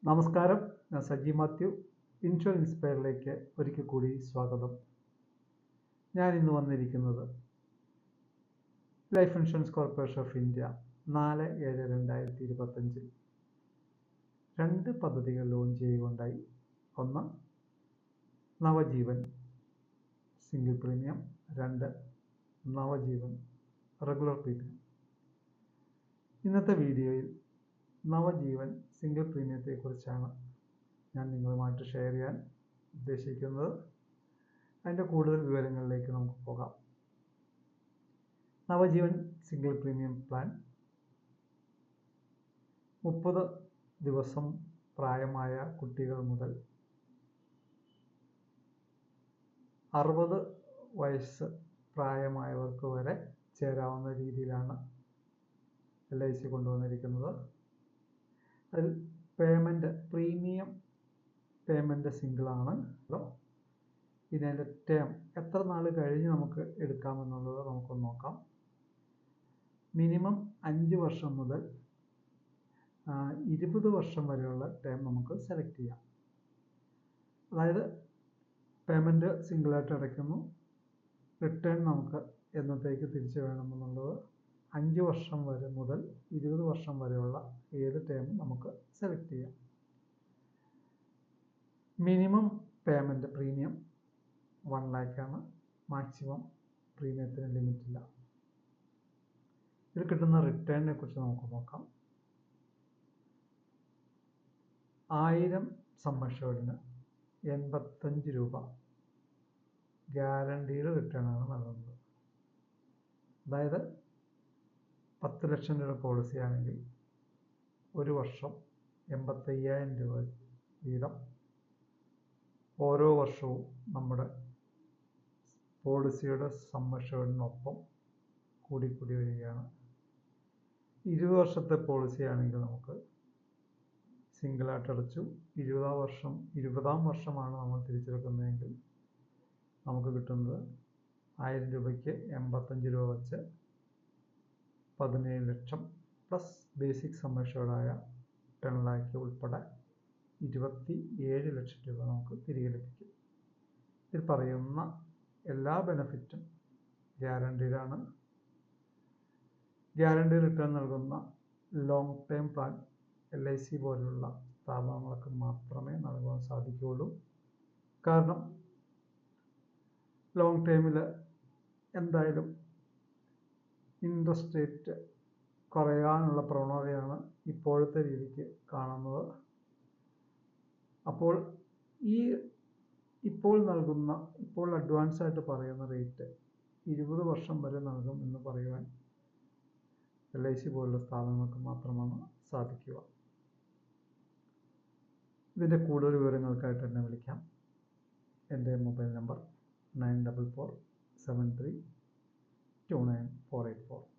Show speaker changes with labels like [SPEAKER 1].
[SPEAKER 1] നമസ്കാരം, ഞാൻ സജി മാത്യു. ഇൻഷുറൻസ് ഇൻസ്പയറിലേക്ക് ഒരിക്കൽ കൂടി സ്വാഗതം. ഞാൻ ഇന്ന് വന്നിരിക്കുന്നത് life insurance corporation of India 4/7/2025 രണ്ട് പദ്ധതികൾ ലോഞ്ച് ചെയ്യുകയുണ്ടായി. ഒന്ന് നവജീവൻ സിംഗിൾ പ്രീമിയം, രണ്ട് നവജീവൻ റെഗുലർ പ്രീമിയം. ഇന്നത്തെ വീഡിയോയിൽ നവജീവൻ സിംഗിൾ പ്രീമിയത്തെക്കുറിച്ചാണ് ഞാൻ നിങ്ങളുമായിട്ട് ഷെയർ ചെയ്യാൻ ഉദ്ദേശിക്കുന്നത്. അതിൻ്റെ കൂടുതൽ വിവരങ്ങളിലേക്ക് നമുക്ക് പോകാം. നവജീവൻ സിംഗിൾ പ്രീമിയം പ്ലാൻ 30 ദിവസം പ്രായമായ കുട്ടികൾ മുതൽ 60 വയസ്സ് പ്രായമായവർക്ക് വരെ ചേരാവുന്ന രീതിയിലാണ് LIC കൊണ്ടുവന്നിരിക്കുന്നത്. അതിൽ പ്രീമിയം പേയ്മെൻറ്റ് സിംഗിളാണ്. ഇതിൻ്റെ ടേം എത്ര നാൾ കഴിഞ്ഞ് നമുക്ക് എടുക്കാമെന്നുള്ളത് നമുക്കൊന്ന് നോക്കാം. മിനിമം 5 വർഷം മുതൽ 20 വർഷം വരെയുള്ള ടേം നമുക്ക് സെലക്ട് ചെയ്യാം. അതായത് പേയ്മെൻറ്റ് സിംഗിളായിട്ട് അടയ്ക്കുന്നു, റിട്ടേൺ നമുക്ക് എന്നത്തേക്ക് തിരിച്ചു വേണമെന്നുള്ളത് 5 വർഷം വരെ മുതൽ 20 വർഷം വരെയുള്ള ഏത് ടേമും നമുക്ക് സെലക്ട് ചെയ്യാം. മിനിമം പേയ്മെൻറ്റ് പ്രീമിയം 1 lakh ആണ്. മാക്സിമം പ്രീമിയത്തിന് ലിമിറ്റില്ല. ഇതിൽ കിട്ടുന്ന റിട്ടേണിനെ കുറിച്ച് നമുക്ക് നോക്കാം. 1000 സം അഷ്വേർഡിന് 85 രൂപ ഗ്യാരണ്ടീഡ് റിട്ടേണാണ് നൽകുന്നത്. അതായത് 10 ലക്ഷം രൂപ പോളിസി ആണെങ്കിൽ ഒരു വർഷം 85,000 രൂപ വീതം ഓരോ വർഷവും നമ്മുടെ പോളിസിയുടെ സം അഷ്വേർഡിനൊപ്പം കൂടിക്കൂടി വരികയാണ്. 20 വർഷത്തെ പോളിസി ആണെങ്കിൽ നമുക്ക് സിംഗിളായിട്ട് അടച്ചു 20-ാം വർഷമാണ് നമ്മൾ തിരിച്ചെടുക്കുന്നതെങ്കിൽ നമുക്ക് കിട്ടുന്നത് 1000 രൂപയ്ക്ക് 85 രൂപ വെച്ച് 17 ലക്ഷം പ്ലസ് ബേസിക് സം അഷ്വേർഡായ 10 lakh ഉൾപ്പെടെ 27 ലക്ഷം രൂപ നമുക്ക് തിരികെ ലഭിക്കും. ഇതിൽ പറയുന്ന എല്ലാ ബെനഫിറ്റും ഗ്യാരണ്ടീഡാണ്. ഗ്യാരണ്ടി റിട്ടേൺ നൽകുന്ന ലോങ് ടേം പ്ലാൻ LIC പോലുള്ള സ്ഥാപനങ്ങൾക്ക് മാത്രമേ നൽകാൻ സാധിക്കുകയുള്ളൂ. കാരണം ലോങ് ടേമിൽ എന്തായാലും ഇൻട്രസ്റ്റ് റേറ്റ് കുറയാനുള്ള പ്രവണതയാണ് ഇപ്പോഴത്തെ രീതിക്ക് കാണുന്നത്. അപ്പോൾ ഇപ്പോൾ അഡ്വാൻസ് ആയിട്ട് പറയുന്ന റേറ്റ് 20 വർഷം വരെ നൽകും എന്ന് പറയുവാൻ LIC പോലുള്ള സ്ഥാപനങ്ങൾക്ക് മാത്രമാണ് സാധിക്കുക. ഇതിൻ്റെ കൂടുതൽ വിവരങ്ങൾക്കായിട്ട് എന്നെ വിളിക്കാം. എൻ്റെ മൊബൈൽ നമ്പർ 9447329484.